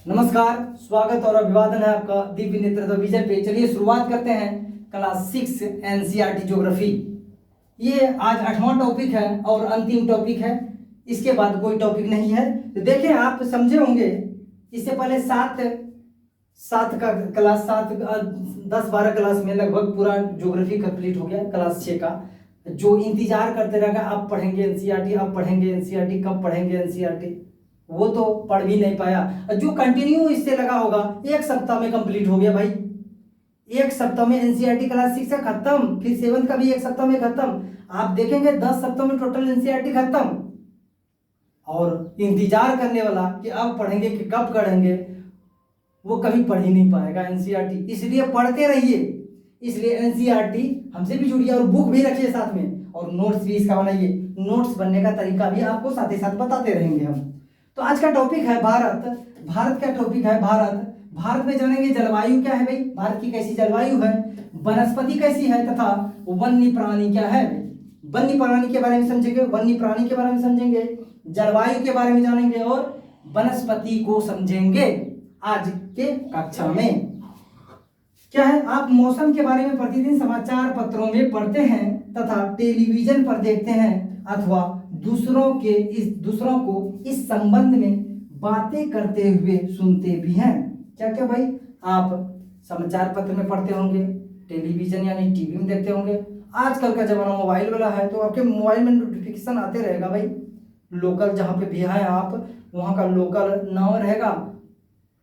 नमस्कार, स्वागत और अभिवादन है आपका दिव्य नेत्र विजन पे। चलिए शुरुआत करते हैं क्लास 6 एनसीईआरटी ज्योग्राफी। ये आज 8वां टॉपिक है और अंतिम टॉपिक है। इसके बाद कोई टॉपिक नहीं है। तो देखें, आप समझे होंगे इससे पहले सात का क्लास 7 10-12 क्लास में लगभग पूरा ज्योग्राफी कंप्लीट हो गया। क्लास 6 का जो इंतजार करते रहेगा अब पढ़ेंगे एनसीईआरटी, अब पढ़ेंगे एनसीईआरटी, कब पढ़ेंगे एनसीईआरटी, वो तो पढ़ भी नहीं पाया। जो कंटिन्यू इससे लगा होगा, एक सप्ताह में कंप्लीट हो गया भाई। एक सप्ताह में एनसीईआरटी क्लास 6 से खत्म, फिर 7 का भी एक सप्ताह में खत्म। आप देखेंगे 10 सप्ताह में टोटल एनसीईआरटी खत्म। और इंतजार करने वाला कि अब पढ़ेंगे कि कब पढ़ेंगे, वो कभी पढ़ ही नहीं पाएगा एनसीईआरटी। इसलिए पढ़ते रहिए। इसलिए एनसीईआरटी हमसे भी जुड़िए और बुक भी रखिए साथ में, और नोट्स भी इसका बनाइए। नोट्स बनने का तरीका भी आपको साथ ही साथ बताते रहेंगे हम। तो आज का टॉपिक है भारत। भारत का टॉपिक है भारत। भारत में जानेंगे जलवायु क्या है भाई, भारत की कैसी जलवायु है, वनस्पति कैसी है, तथा वन्य प्राणी क्या है। वन्य प्राणी के बारे में समझेंगे, वन्य प्राणी के बारे में समझेंगे, जलवायु के बारे में जानेंगे और वनस्पति को समझेंगे आज के कक्षा में। क्या है, आप मौसम के बारे में प्रतिदिन समाचार पत्रों में पढ़ते हैं तथा टेलीविजन पर देखते हैं, अथवा दूसरों को इस संबंध में बातें करते हुए सुनते भी हैं। क्या क्या भाई, आप समाचार पत्र में पढ़ते होंगे, टेलीविजन यानी टीवी में देखते होंगे। आजकल का जमाना मोबाइल वाला है, तो आपके मोबाइल में नोटिफिकेशन आते रहेगा भाई। लोकल जहाँ पे भी है आप, वहाँ का लोकल नाम रहेगा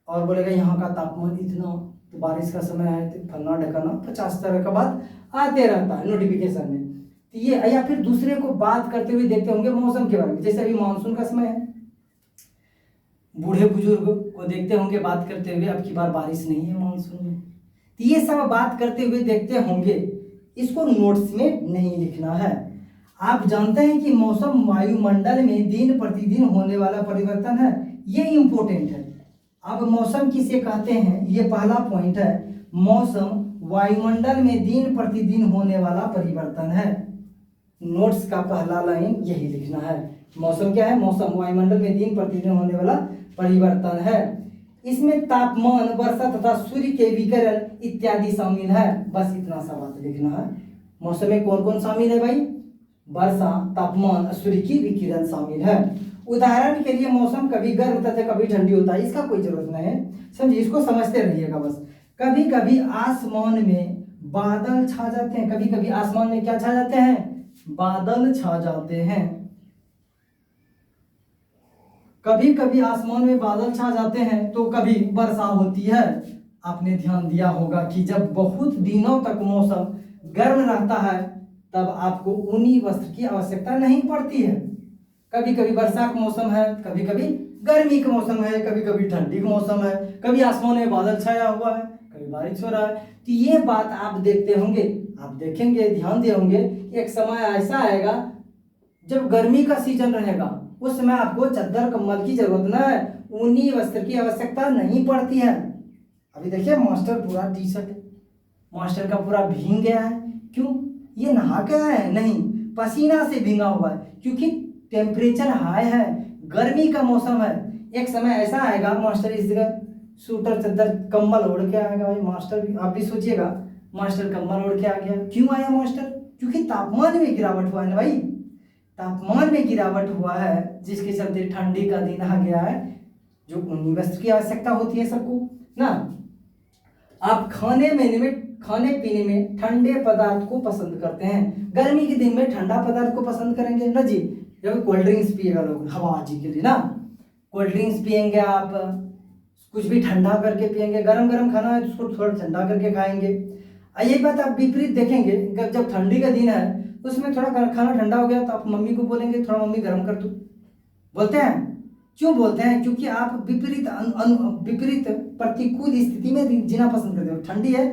और बोलेगा यहाँ का तापमान इतना, तो बारिश का समय है तो फलना ढकाना 50 तरह का बात आते रहता है नोटिफिकेशन में। तो ये, या फिर दूसरे को बात करते हुए देखते होंगे मौसम के बारे में। जैसे अभी मानसून का समय है, बूढ़े बुजुर्ग को देखते होंगे बात करते हुए, अब की बार बारिश नहीं है मानसून में। तो ये सब बात करते हुए देखते होंगे। इसको नोट्स में नहीं लिखना है। आप जानते हैं कि मौसम वायुमंडल में दिन प्रतिदिन होने वाला परिवर्तन है। ये इंपॉर्टेंट है। अब मौसम किसे कहते हैं, ये पहला पॉइंट है। मौसम वायुमंडल में दिन प्रतिदिन होने वाला परिवर्तन है। नोट्स का पहला लाइन यही लिखना है। मौसम क्या है, मौसम वायुमंडल में दिन प्रतिदिन होने वाला परिवर्तन है। इसमें तापमान, वर्षा तथा सूर्य के विकिरण इत्यादि शामिल है। बस इतना सा बात लिखना है। मौसम में कौन कौन शामिल है भाई, वर्षा, तापमान, सूर्य की विकिरण शामिल है। उदाहरण के लिए मौसम कभी गर्म तथा कभी ठंडी होता है, इसका कोई जरूरत नहीं है, समझिए, इसको समझते रहिएगा बस। कभी कभी आसमान में बादल छा जाते हैं, कभी कभी आसमान में क्या छा जाते हैं, बादल छा जाते हैं। कभी कभी आसमान में बादल छा जाते हैं तो कभी वर्षा होती है। आपने ध्यान दिया होगा कि जब बहुत दिनों तक मौसम गर्म रहता है तब आपको ऊनी वस्त्र की आवश्यकता नहीं पड़ती है। कभी कभी वर्षा का मौसम है, कभी कभी गर्मी का मौसम है, कभी कभी ठंडी का मौसम है, कभी आसमान में बादल छाया हुआ है, कभी बारिश हो रहा है। तो ये बात आप देखते होंगे, आप देखेंगे, ध्यान दिए होंगे। एक समय ऐसा आएगा जब गर्मी का सीजन रहेगा, उस समय आपको चादर कंबल की जरूरत न है, ऊनी वस्त्र की आवश्यकता नहीं पड़ती है। अभी देखिए मास्टर पूरा टी शर्ट मास्टर का पूरा भीग गया है। क्यों, ये नहा के आया है? नहीं, पसीना से भीगा हुआ है, क्योंकि टेम्परेचर हाई है, गर्मी का मौसम है। एक समय ऐसा आएगा मास्टर इस जगह सूटर चादर कंबल ओढ़ के आएगा भाई। मास्टर भी, आप भी सोचिएगा, मास्टर कंबल ओढ़ के आ गया। क्यों आया मास्टर? क्योंकि तापमान में गिरावट हुआ है ना भाई, तापमान में गिरावट हुआ है, जिसके चलते ठंडी का दिन आ गया है, जो ऊनी वस्त्र की आवश्यकता होती है सबको ना। आप खाने पीने में ठंडे पदार्थ को पसंद करते हैं। गर्मी के दिन में ठंडा पदार्थ को पसंद करेंगे ना जी। जब कोल्ड ड्रिंक्स पिएगा लोग हवाबाजी के लिए ना, कोल्ड ड्रिंक्स पियेंगे, आप कुछ भी ठंडा करके पियेंगे। गरम गरम खाना है उसको थोड़ा ठंडा करके खाएंगे। यही बात आप विपरीत देखेंगे, जब ठंडी का दिन है उसमें थोड़ा खाना ठंडा हो गया तो आप मम्मी को बोलेंगे थोड़ा मम्मी गर्म कर दो, बोलते हैं। क्यों बोलते हैं? क्योंकि आप विपरीत प्रतिकूल स्थिति में जीना पसंद करते हो। ठंडी है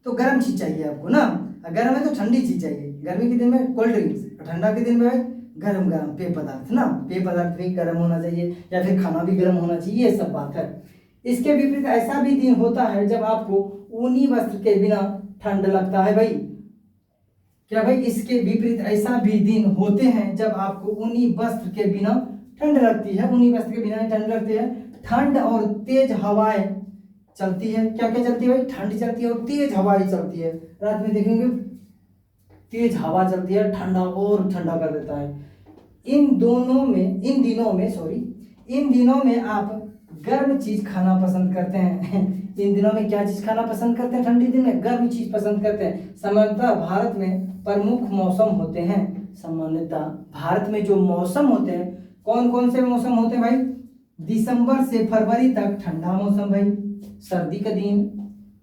तो गर्म चीज चाहिए आपको ना, गर्म है तो ठंडी चीज चाहिए। गर्मी के दिन में कोल्ड ड्रिंक्स, ठंडा के दिन में गरम पेय पदार्थ ना, पेय पदार्थ भी गर्म होना चाहिए, या फिर खाना भी गर्म होना चाहिए, ये सब बात है। इसके विपरीत ऐसा भी दिन होता है जब आपको ऊनी वस्त्र के बिना ठंड लगता है भाई। क्या भाई, इसके विपरीत ऐसा भी दिन होते हैं जब आपको ऊनी वस्त्र के बिना ठंड लगती है, ऊनी वस्त्र के बिना ठंड लगती है। ठंड और तेज हवाएं चलती है। क्या क्या चलती है भाई? ठंड चलती है और तेज हवाएं चलती है। रात में देखेंगे तेज हवा चलती है, ठंडा और ठंडा कर देता है। इन दिनों में आप गर्म चीज खाना पसंद करते हैं। इन दिनों में क्या चीज खाना पसंद करते हैं? ठंडी दिन में गर्म चीज पसंद करते हैं। सामान्यतः भारत में प्रमुख मौसम होते हैं। सामान्यतः भारत में जो मौसम होते हैं, कौन कौन से मौसम होते हैं भाई? दिसंबर से फरवरी तक ठंडा मौसम भाई, सर्दी का दिन।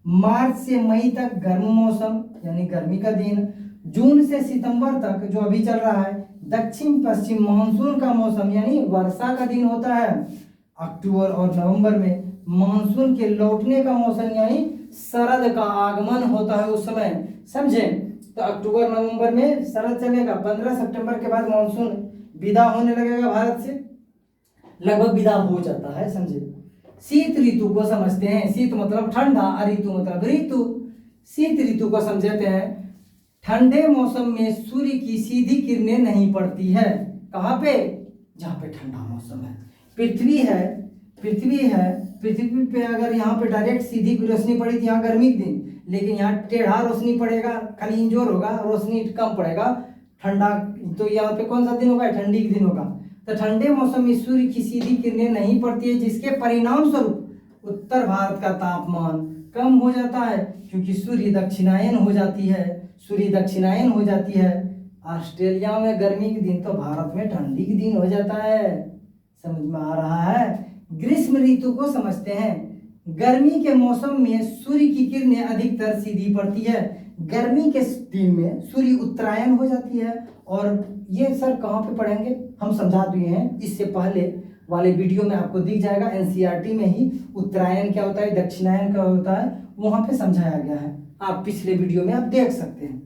मार्च से मई तक गर्म मौसम यानी गर्मी का दिन। जून से सितंबर तक जो अभी चल रहा है दक्षिण पश्चिम मानसून का मौसम यानी वर्षा का दिन होता है। अक्टूबर और नवंबर में मानसून के लौटने का मौसम यानी शरद का आगमन होता है उस समय, समझे? तो अक्टूबर नवंबर में शरद चलेगा। 15 सितंबर के बाद मानसून विदा होने लगेगा भारत से, लगभग विदा हो जाता है, समझे? शीत ऋतु को समझते हैं। शीत मतलब ठंडा, ऋतु मतलब ऋतु। शीत ऋतु को समझते हैं। ठंडे मौसम में सूर्य की सीधी किरणें नहीं पड़ती है। कहाँ पे? जहाँ पे ठंडा मौसम है। पृथ्वी पे अगर यहाँ पे डायरेक्ट सीधी रोशनी पड़ी थी यहाँ गर्मी के दिन, लेकिन यहाँ टेढ़ा रोशनी पड़ेगा, खाली इंजोर होगा, रोशनी कम पड़ेगा ठंडा। तो यहाँ पे कौन सा दिन होगा? ठंडी के दिन होगा। तो ठंडे मौसम में सूर्य की सीधी किरणें नहीं पड़ती है, जिसके परिणाम स्वरूप उत्तर भारत का तापमान कम हो जाता है, क्योंकि सूर्य दक्षिणायन हो जाती है। ऑस्ट्रेलिया में गर्मी के दिन तो भारत में ठंडी के दिन हो जाता है। समझ में आ रहा है? ग्रीष्म ऋतु को समझते हैं। गर्मी के मौसम में सूर्य की किरणें अधिकतर सीधी पड़ती है। गर्मी के दिन में सूर्य उत्तरायण हो जाती है। और ये सर कहाँ पे पढ़ेंगे? हम समझा दिए हैं, इससे पहले वाले वीडियो में आपको दिख जाएगा। एनसीईआरटी में ही उत्तरायण क्या होता है, दक्षिणायन क्या होता है, वहां पे समझाया गया है। आप पिछले वीडियो में आप देख सकते हैं।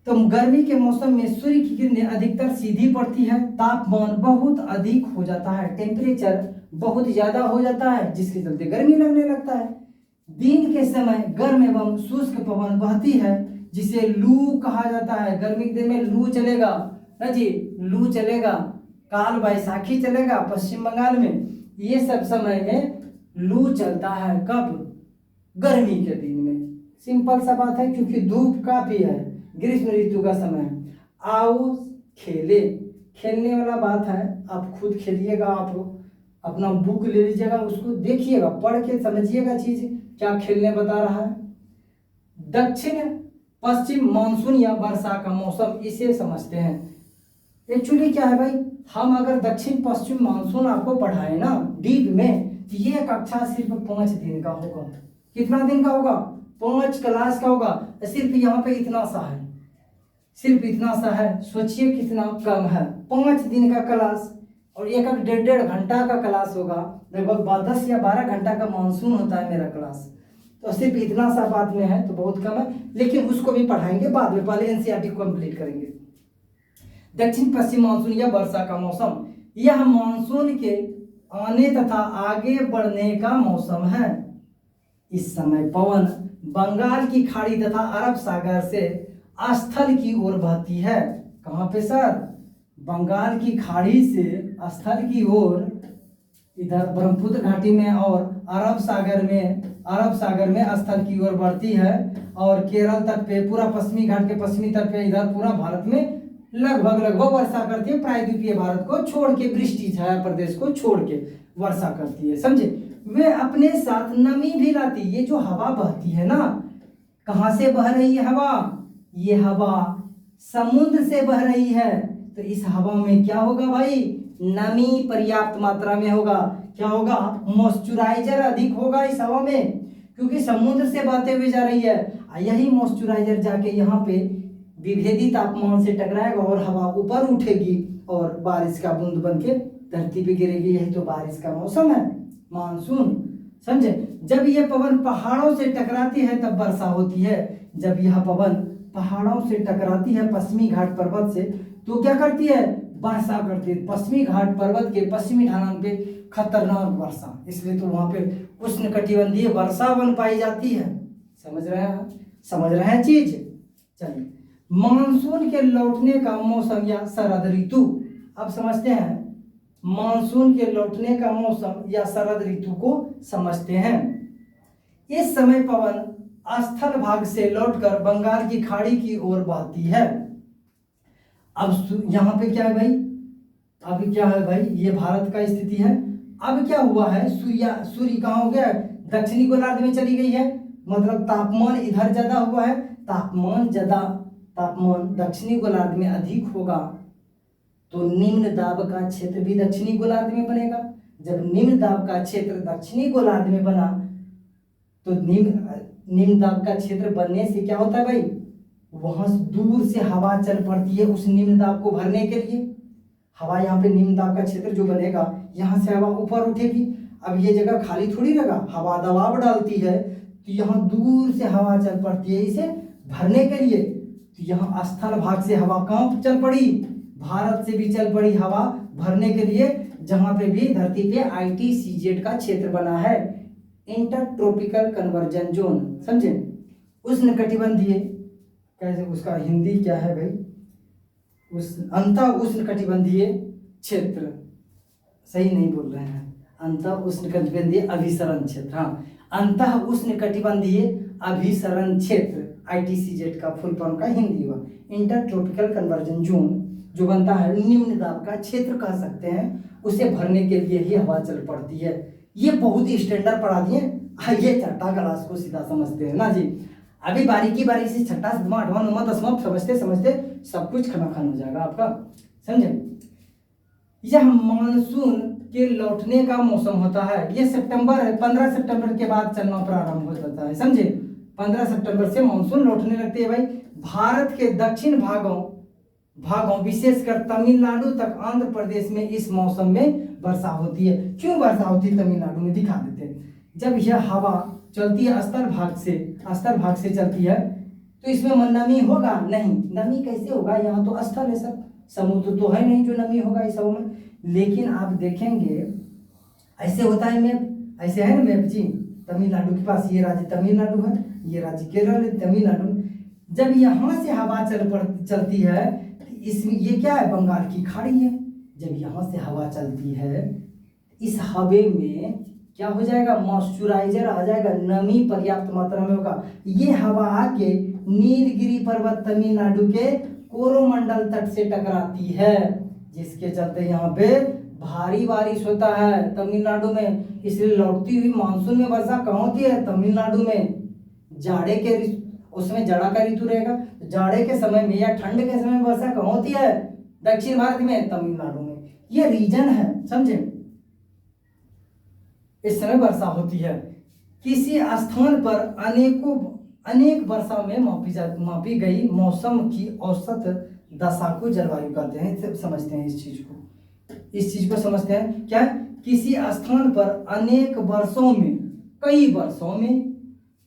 तो गर्मी के मौसम में सूर्य की किरणें अधिकतर सीधी पड़ती है। तापमान बहुत अधिक हो जाता है, टेम्परेचर बहुत ज्यादा हो जाता है, जिसके चलते गर्मी लगने लगता है। दिन के समय गर्म एवं शुष्क पवन बहती है, जिसे लू कहा जाता है। गर्मी के दिन में लू चलेगा ना जी, लू चलेगा, काल बैसाखी चलेगा पश्चिम बंगाल में। ये सब समय में लू चलता है। कब? गर्मी के दिन में। सिंपल सा बात है, क्योंकि धूप काफी है, ग्रीष्म ऋतु का समय है। आओ खेलने वाला बात है। आप खुद खेलिएगा, आप अपना बुक ले लीजिएगा, उसको देखिएगा, पढ़ के समझिएगा चीज क्या खेलने बता रहा है। दक्षिण पश्चिम मानसून या वर्षा का मौसम, इसे समझते हैं। एक्चुअली क्या है भाई, हम अगर दक्षिण पश्चिम मानसून आपको पढ़ाए ना डीप में, तो ये कक्षा सिर्फ 5 दिन का होगा। कितना दिन का होगा? 5 क्लास का होगा। सिर्फ यहाँ पे इतना सा है, सोचिए कितना कम है। 5 दिन का क्लास और एक 1.5 घंटा का क्लास होगा। लगभग 10 या 12 घंटा का मानसून होता है मेरा क्लास, तो सिर्फ इतना सा बात में है, तो बहुत कम है। लेकिन उसको भी पढ़ाएंगे बाद में, पहले एनसीईआरटी को कंप्लीट करेंगे। दक्षिण पश्चिम मानसून या वर्षा का मौसम, यह मानसून के आने तथा आगे बढ़ने का मौसम है। इस समय पवन बंगाल की खाड़ी तथा अरब सागर से स्थल की ओर बहती है। कहाँ पे सर? बंगाल की खाड़ी से स्थल की ओर, इधर ब्रह्मपुत्र घाटी में और अरब सागर में स्थल की ओर बढ़ती है। और केरल तट पे, पूरा पश्चिमी घाट के पश्चिमी तट पे, इधर पूरा भारत में लगभग वर्षा करती है। प्रायद्वीपीय भारत को छोड़ के, वृष्टि छाया प्रदेश को छोड़ के वर्षा करती है, समझे? वे अपने साथ नमी भी लाती। ये जो हवा बहती है ना, कहाँ से बह रही है हवा? ये हवा समुद्र से बह रही है। तो इस हवा में क्या होगा भाई? नमी पर्याप्त मात्रा में होगा। क्या होगा? मॉइस्चराइजर अधिक होगा इस हवा में, क्योंकि समुद्र से बहते हुए जा रही है। यही मॉइस्चराइजर जाके यहाँ पे विभेदी तापमान से टकराएगा और हवा ऊपर उठेगी और बारिश का बूंद बन के धरती पे गिरेगी। यही तो बारिश का मौसम है, मानसून, समझे? जब यह पवन पहाड़ों से टकराती है तब वर्षा होती है। जब यह पवन पहाड़ों से टकराती है पश्चिमी घाट पर्वत से, तो क्या करती है? वर्षा करती है। पश्चिमी घाट पर्वत के पश्चिमी ढलान पे खतरनाक वर्षा, इसलिए तो वहां पे उष्णकटिबंधीय वर्षा बन पाई जाती है। समझ रहे हैं चीज? चलिए, मानसून के लौटने का मौसम या शरद ऋतु, अब समझते हैं। मानसून के लौटने का मौसम या शरद ऋतु को समझते हैं। इस समय पवन स्थल भाग से लौटकर बंगाल की खाड़ी की ओर बहती है। अब यहाँ पे क्या है भाई, अब क्या है भाई, ये भारत का स्थिति है। अब क्या हुआ है, सूर्य कहाँ हो गया, दक्षिणी गोलार्ध में चली गई है, मतलब तापमान इधर ज्यादा हुआ है। तापमान दक्षिणी गोलार्ध में अधिक होगा तो निम्न दाब का क्षेत्र भी दक्षिणी गोलार्ध में बनेगा। जब निम्न दाब का क्षेत्र दक्षिणी गोलार्ध में बना तो निम्न दाब का क्षेत्र बनने से क्या होता है भाई, वहां दूर से हवा चल पड़ती है उस निम्न दाब को भरने के लिए। हवा यहाँ पे निम्न दाब का क्षेत्र जो बनेगा, यहाँ से हवा ऊपर उठेगी। अब ये जगह खाली थोड़ी रहेगा, हवा दबाव डालती है तो यहाँ दूर से हवा चल पड़ती है इसे भरने के लिए। तो यहाँ स्थल भाग से हवा कहाँ चल पड़ी, भारत से भी चल पड़ी हवा भरने के लिए, जहां पे भी धरती पे ITCZ का क्षेत्र बना है, इंटर ट्रॉपिकल कन्वर्जन जोन, समझे। उष्णकटिबंधीय, कैसे उसका हिंदी क्या है भाई, अंत उष्णकटिबंधीय क्षेत्र, सही नहीं बोल रहे हैं, अंत उष्णकटिबंधीय अभिसरण क्षेत्र, हाँ, अंत उष्णकटिबंधीय अभिसरण क्षेत्र ITCZ का फुल फॉर्म का हिंदी हुआ इंटर ट्रॉपिकल कन्वर्जन जोन, जो बनता है निम्न दाब का क्षेत्र कह सकते हैं, उसे भरने के लिए ही हवा चल पड़ती है। ये बहुत ही स्टैंडर्ड पढ़ा दिए, आइए छठा क्लास को सीधा समझते हैं ना जी। अभी बारीकी से छठा सातवां आठवां नौवां दसवां समझते समझते सब कुछ खाना खान हो जाएगा आपका, समझे। यह मानसून के लौटने का मौसम होता है। ये 15 सितंबर के बाद चलना प्रारंभ हो जाता है, समझे। 15 सितंबर से मानसून लौटने लगती है भाई। भारत के दक्षिण भागों विशेषकर तमिलनाडु तक आंध्र प्रदेश में इस मौसम में वर्षा होती है। क्यों वर्षा होती है तमिलनाडु में, दिखा देते हैं। जब यह हवा चलती है स्तर भाग से चलती है तो इसमें नमी होगा नहीं, नमी कैसे होगा, यहाँ तो स्थल है सर, समुद्र तो है नहीं जो नमी होगा इस सब में। लेकिन आप देखेंगे ऐसे होता है मैप, ऐसे है ना मैप जी, तमिलनाडु के पास ये राज्य तमिलनाडु है, ये राज्य केरल है, तमिलनाडु। जब यहाँ से हवा चलती है तो इसमें ये क्या है, बंगाल की खाड़ी है। जब यहाँ से हवा चलती है इस हवे में क्या हो जाएगा, मॉइस्चराइजर आ जाएगा, नमी पर्याप्त मात्रा में होगा। ये हवा आके नीलगिरी पर्वत तमिलनाडु के कोरोमंडल तट से टकराती है, जिसके चलते यहाँ पे भारी बारिश होता है तमिलनाडु में। इसलिए लौटती हुई मानसून में वर्षा कहाँ होती है, तमिलनाडु में। जाड़े के उसमें जाड़ा का ऋतु रहेगा, जाड़े के समय में या ठंड के समय में वर्षा कहाँ होती है, दक्षिण भारत में, तमिलनाडु में। ये रीजन है, समझे। इस समय वर्षा होती है। किसी स्थान पर अनेक वर्षा में मापी गई मौसम की औसत दशा को जलवायु कहते हैं। समझते हैं इस चीज को समझते हैं क्या, किसी स्थान पर अनेक वर्षों में, कई वर्षों में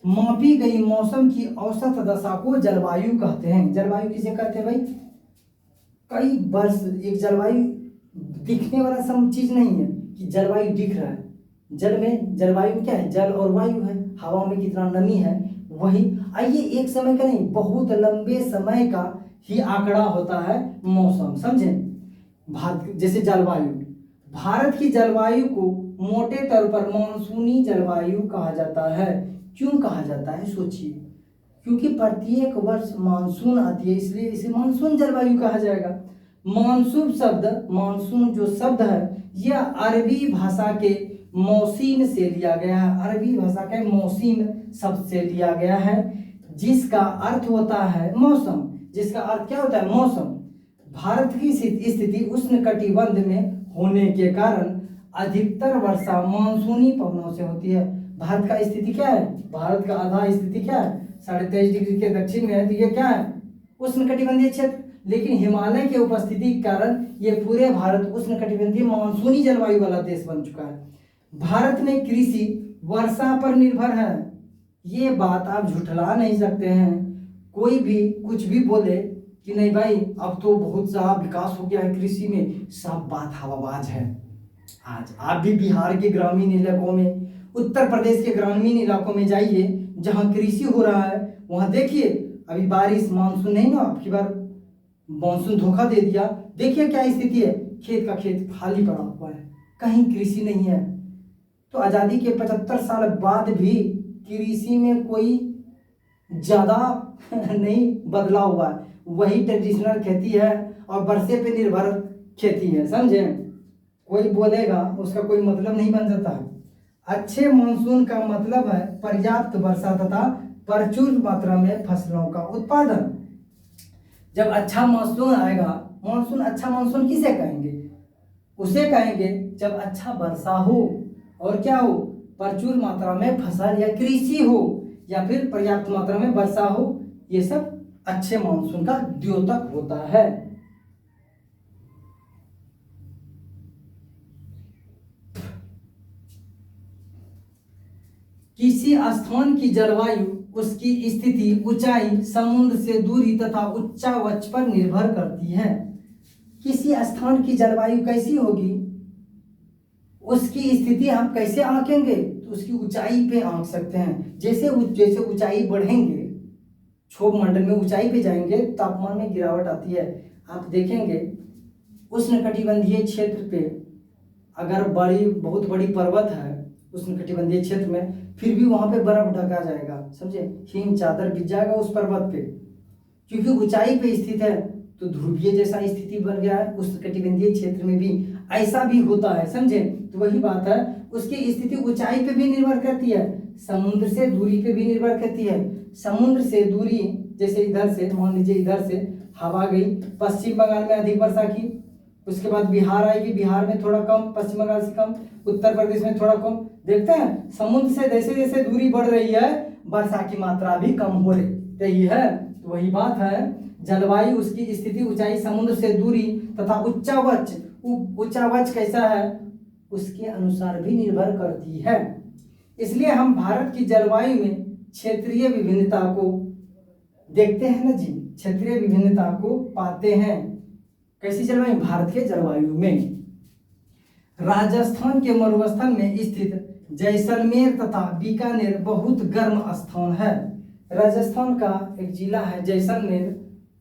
मापी गई मौसम की औसत दशा को जलवायु कहते हैं। जलवायु किसे कहते हैं भाई, कई वर्ष, एक जलवायु दिखने वाला सब चीज नहीं है कि जलवायु दिख रहा है। जल में जलवायु क्या है, जल और वायु है, हवा में कितना नमी है वही। आइए एक समय का नहीं, बहुत लंबे समय का ही आंकड़ा होता है मौसम, समझे। जैसे जलवायु, भारत की जलवायु को मोटे तौर पर मानसूनी जलवायु कहा जाता है। क्यों कहा जाता है सोचिए, क्योंकि प्रत्येक वर्ष मानसून आती है, इसलिए इसे मानसून जलवायु कहा जाएगा। मानसून जो शब्द है यह अरबी भाषा के मौसीम से लिया गया है, अरबी भाषा के मौसीम शब्द से लिया गया है, जिसका अर्थ होता है मौसम। जिसका अर्थ क्या होता है, मौसम। भारत की स्थिति उष्णकटिबंध में होने के कारण अधिकतर वर्षा मानसूनी पवनों से होती है। भारत का स्थिति क्या है, भारत का आधा स्थिति क्या है, 23.5 डिग्री के दक्षिण में है, तो ये क्या है, उष्णकटिबंधीय क्षेत्र। लेकिन हिमालय के उपस्थिति के कारण ये पूरे भारत उष्णकटिबंधीय मानसूनी जलवायु वाला देश बन चुका है। भारत में कृषि वर्षा पर निर्भर है, ये बात आप झुठला नहीं सकते हैं। कोई भी कुछ भी बोले कि नहीं भाई अब तो बहुत सा विकास हो गया है कृषि में, सब बात हवाबाज है। आज आप भी बिहार के ग्रामीण इलाकों में, उत्तर प्रदेश के ग्रामीण इलाकों में जाइए जहां कृषि हो रहा है, वहां देखिए अभी बारिश मानसून नहीं ना, आपकी बार मानसून धोखा दे दिया, देखिए क्या स्थिति है, खेत का खेत खाली पड़ा हुआ है, कहीं कृषि नहीं है। तो आज़ादी के 75 साल बाद भी कृषि में कोई ज़्यादा नहीं बदलाव हुआ है, वही ट्रेडिशनल खेती है और वर्षे पे निर्भर खेती है, समझे। कोई बोलेगा उसका कोई मतलब नहीं बन जाता है। अच्छे मानसून का मतलब है पर्याप्त वर्षा तथा प्रचुर मात्रा में फसलों का उत्पादन। जब अच्छा मानसून आएगा, मानसून, अच्छा मानसून किसे कहेंगे, उसे कहेंगे जब अच्छा वर्षा हो और क्या हो, प्रचुर मात्रा में फसल या कृषि हो या फिर पर्याप्त मात्रा में वर्षा हो, ये सब अच्छे मानसून का द्योतक होता है। किसी स्थान की जलवायु उसकी स्थिति, ऊंचाई, समुद्र से दूरी तथा उच्चावच पर निर्भर करती है। किसी स्थान की जलवायु कैसी होगी, उसकी स्थिति हम कैसे आंकेंगे, तो उसकी ऊंचाई पे आंक सकते हैं। जैसे जैसे ऊंचाई बढ़ेंगे, क्षोभ मंडल में ऊंचाई पे जाएंगे, तापमान में गिरावट आती है। आप देखेंगे उष्णकटिबंधीय क्षेत्र पे अगर बहुत बड़ी पर्वत है उष्णकटिबंधीय क्षेत्र में, फिर भी वहां पे बर्फ ढका जाएगा, समझे, हिम चादर बिछ जाएगा उस पर्वत पे, क्योंकि ऊंचाई पे स्थित है। तो ध्रुवीय जैसा स्थिति बन गया है, उष्णकटिबंधीय क्षेत्र में भी ऐसा भी होता है, समझे। तो वही बात है, उसकी स्थिति ऊंचाई पे भी निर्भर करती है, समुद्र से दूरी पे भी निर्भर करती है। समुद्र से दूरी, जैसे इधर से मान लीजिए, इधर से हवा गई, पश्चिम बंगाल में अधिक वर्षा की, उसके बाद बिहार आएगी, बिहार में थोड़ा कम, पश्चिम बंगाल से कम, उत्तर प्रदेश में थोड़ा कम। देखते हैं समुद्र से जैसे जैसे दूरी बढ़ रही है, वर्षा की मात्रा भी कम हो रही है। तो वही बात है, जलवायु, उसकी स्थिति, ऊंचाई, समुद्र से दूरी तथा उच्चावच, उच्चावच कैसा है उसके अनुसार भी निर्भर करती है। इसलिए हम भारत की जलवायु में क्षेत्रीय विभिन्नता को देखते हैं ना जी, क्षेत्रीय विभिन्नता को पाते हैं। कैसी जलवायु, भारत के जलवायु में। राजस्थान के मरुस्थल में स्थित जैसलमेर तथा बीकानेर बहुत गर्म स्थान है। राजस्थान का एक जिला है जैसलमेर,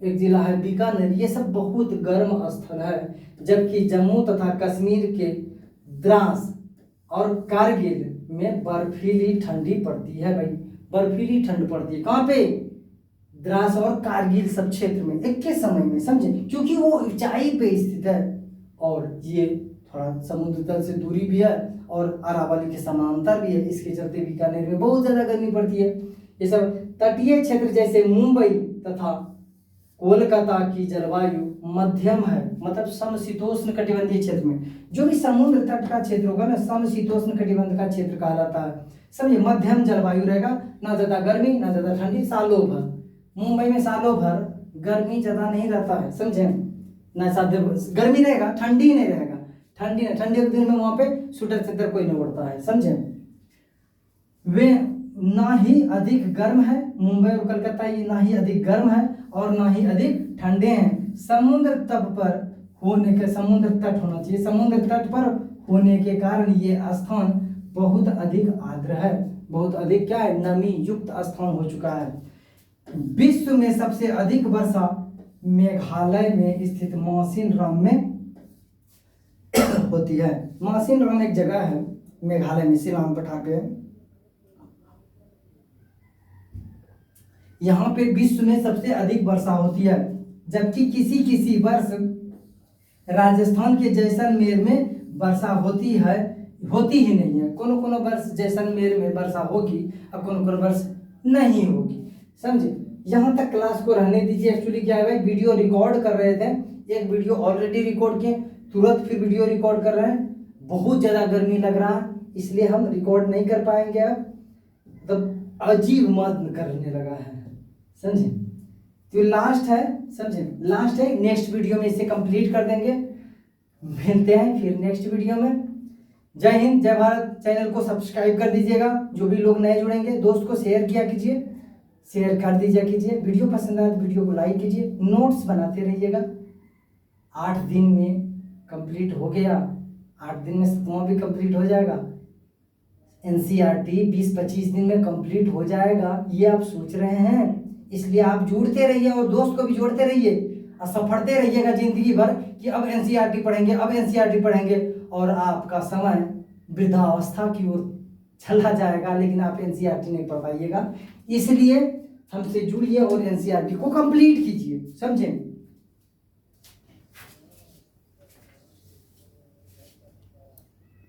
एक जिला है बीकानेर, ये सब बहुत गर्म स्थल है। जबकि जम्मू तथा कश्मीर के द्रास और कारगिल में बर्फीली ठंडी पड़ती है। भाई बर्फीली ठंड पड़ती है कहाँ पे, द्रास और कारगिल सब क्षेत्र में एक के समय में, समझे, क्योंकि वो ऊंचाई पे स्थित है और ये थोड़ा समुद्र तल से दूरी भी है और अरावली के समानांतर भी है। इसके चलते बीकानेर में बहुत ज्यादा गर्मी पड़ती है। ये सब तटीय क्षेत्र जैसे मुंबई तथा कोलकाता की जलवायु मध्यम है, मतलब समशीतोष्ण कटिबंधीय क्षेत्र में। जो भी समुद्र तट का क्षेत्र होगा ना, समशीतोष्ण कटिबंध का क्षेत्र कहलाता है, समझे। मध्यम जलवायु रहेगा, ना ज्यादा गर्मी ना ज्यादा ठंडी, सालों भर। मुंबई में सालों भर गर्मी ज्यादा नहीं रहता है, समझे, ना ज्यादा गर्मी रहेगा, ठंडी नहीं रहेगा। ठंडी के दिन में वहां पे स्वेटर चद्दर कोई नहीं उड़ता है, समझे। वे ना ही अधिक गर्म है, मुंबई और कलकत्ता ये ना ही अधिक गर्म है और ना ही अधिक ठंडे हैं। समुद्र तट पर होने के, समुद्र तट होना चाहिए, समुद्र तट पर होने के कारण ये स्थान बहुत अधिक आर्द्र है, बहुत अधिक क्या है, नमी युक्त स्थान हो चुका है। विश्व में सबसे अधिक वर्षा मेघालय में स्थित मासिनराम में होती है। मासिनराम एक जगह है मेघालय में, शिलांग पठार पे, यहाँ पे विश्व में सबसे अधिक वर्षा होती है। जबकि किसी किसी वर्ष राजस्थान के जैसलमेर में वर्षा होती है, होती ही नहीं है। कोनो कोनो वर्ष जैसलमेर में वर्षा होगी और कोनो कोनो वर्ष नहीं होगी, समझे। यहाँ तक क्लास को रहने दीजिए। एक्चुअली क्या है भाई, वीडियो रिकॉर्ड कर रहे थे, एक वीडियो ऑलरेडी रिकॉर्ड किए, तुरंत फिर वीडियो रिकॉर्ड कर रहे हैं। बहुत ज़्यादा गर्मी लग रहा है इसलिए हम रिकॉर्ड नहीं कर पाएंगे अब, तो अजीब मन करने लगा है, समझे। तो लास्ट है, समझे, लास्ट है। नेक्स्ट वीडियो में इसे कंप्लीट कर देंगे। मिलते हैं फिर नेक्स्ट वीडियो में। जय हिंद, जय भारत। चैनल को सब्सक्राइब कर दीजिएगा, जो भी लोग नए जुड़ेंगे दोस्त को शेयर किया कीजिए, शेयर कर दीजिए कीजिए। वीडियो पसंद आए तो वीडियो को लाइक कीजिए, नोट्स बनाते रहिएगा। 8 दिन में कंप्लीट हो गया, 8 दिन में 7वां भी कंप्लीट हो जाएगा। एनसीईआरटी 20-25 दिन में कंप्लीट हो जाएगा, ये आप सोच रहे हैं। इसलिए आप जुड़ते रहिए और दोस्त को भी जोड़ते रहिए। सफरते रहिएगा जिंदगी भर कि अब एनसीईआरटी पढ़ेंगे, अब एनसीईआरटी पढ़ेंगे, और आपका समय वृद्धावस्था की ओर चला जाएगा, लेकिन आप एनसीईआरटी नहीं पढ़ पाइएगा। इसलिए हमसे जुड़िए और एनसीईआरटी को कंप्लीट कीजिए, समझे।